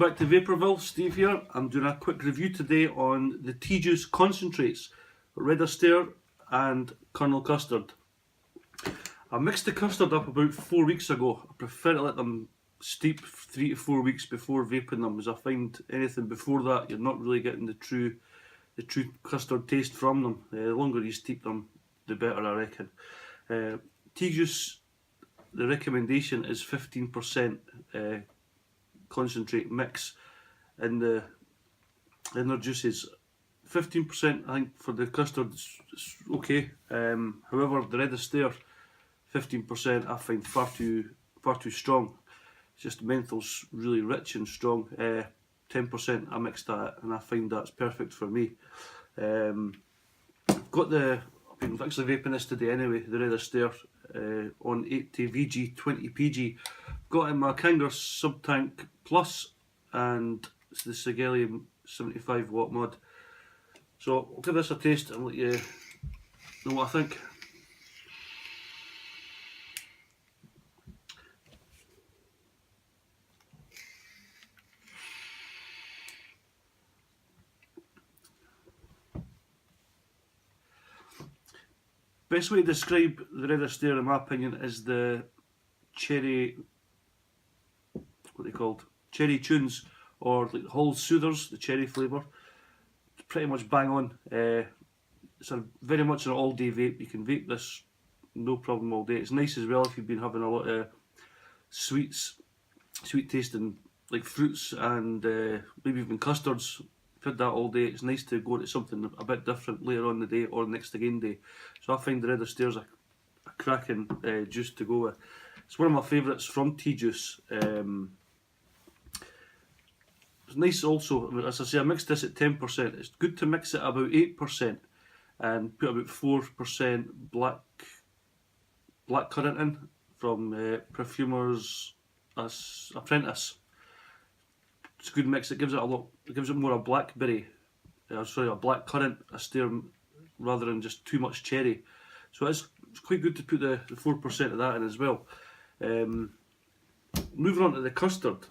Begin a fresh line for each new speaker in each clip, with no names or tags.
back to Vaporville, Steve here. I'm doing a quick review today on the tea juice concentrates, red Astaire and kernel custard. I mixed the custard up about 4 weeks ago. I prefer to let them steep 3 to 4 weeks before vaping them, as I find anything before that you're not really getting the true custard taste from them. The longer you steep them, the better, I reckon. Tea juice, the recommendation is 15% concentrate mix in their juices. 15% I think for the custard is okay. However, the red Astaire 15% I find far too strong. It's just menthol's really rich and strong. 10% I mix that and I find that's perfect for me. I've been actually vaping this today anyway, the red Astaire on 80 VG 20 PG. Got in my Kinder Subtank Plus and it's the Sigelium 75 watt mod. So I'll give this a taste and let you know what I think. Best way to describe the red Astaire in my opinion is the cherry, what they called, cherry tunes, or like Hull Soothers, the cherry flavour. It's pretty much bang on. It's very much an all day vape. You can vape this no problem all day. It's nice as well if you've been having a lot of sweet tasting like fruits and maybe even custards. Had that all day. It's nice to go to something a bit different later on in the day or next again day. So I find the red Astaire's a cracking juice to go with. It's one of my favourites from tea juice. It's nice also, as I say, I mixed this at 10%. It's good to mix it about 8% and put about 4% black currant in from Perfumer's Apprentice. It's a good mix. It gives it more a blackberry, a black currant Astaire rather than just too much cherry. So it's quite good to put the 4% of that in as well. Moving on to the custard.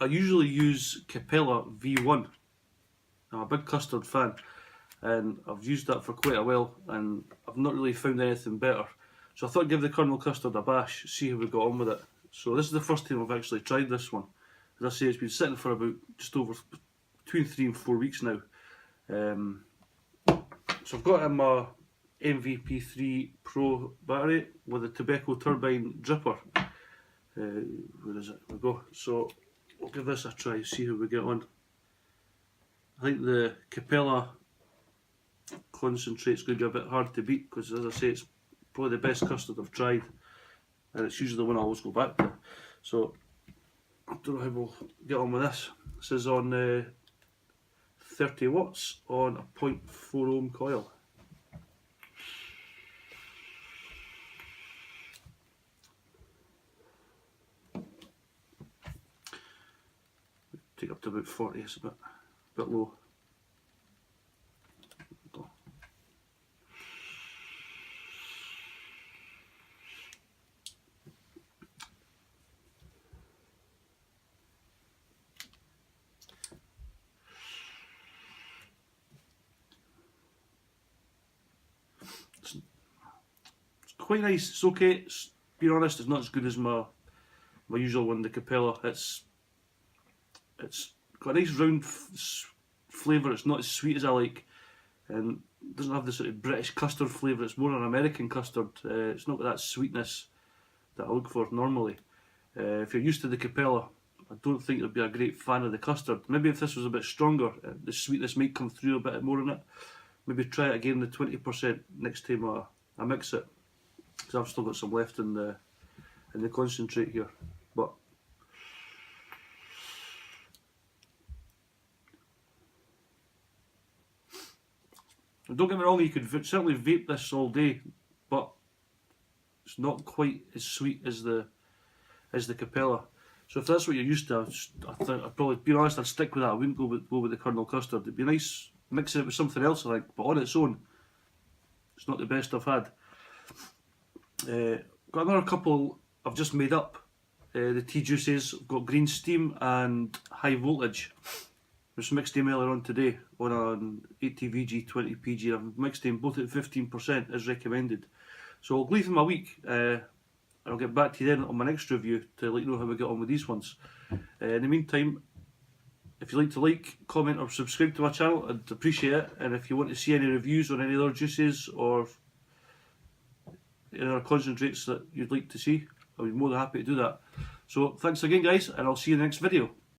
I usually use Capella V1. I'm a big custard fan and I've used that for quite a while and I've not really found anything better. So I thought I'd give the kernel custard a bash, see how we got on with it. So this is the first time I've actually tried this one. As I say, it's been sitting for about just over between 3 and 4 weeks now. So I've got in my MVP3 Pro battery with a Tobacco Turbine dripper. Where is it? There we go. So we'll give this a try, see how we get on. I think the Capella concentrate's going to be a bit hard to beat because, as I say, it's probably the best custard I've tried, and it's usually the one I always go back to. So I don't know how we'll get on with this. This is on 30 watts on a 0.4 ohm coil. Take up to about 40, it's a bit low. Quite nice. It's okay. Being honest, it's not as good as my usual one, the Capella. It's got a nice round flavour. It's not as sweet as I like, and it doesn't have the sort of British custard flavour. It's more an American custard. It's not got that sweetness that I look for normally. If you're used to the Capella, I don't think you'll be a great fan of the custard. Maybe if this was a bit stronger, the sweetness might come through a bit more in it. Maybe try it again, the 20% next time I mix it. Because I've still got some left in the concentrate here, but don't get me wrong, you could certainly vape this all day, but it's not quite as sweet as the Capella. So if that's what you're used to, I think I'd probably, be honest, I'd stick with that. I wouldn't go with the kernel custard. It'd be nice mixing it with something else, I think, but on its own, it's not the best I've had. Got another couple I've just made up. The tea juices, I've got green steam and high voltage. Just mixed them earlier on today on an 80VG 20PG. I've mixed them both at 15% as recommended. So I'll leave them a week and I'll get back to you then on my next review to let you know how we get on with these ones. In the meantime, if you'd like to like, comment or subscribe to my channel, I'd appreciate it. And if you want to see any reviews on any other juices or any other concentrates that you'd like to see, I'll be more than happy to do that. So thanks again guys, and I'll see you in the next video.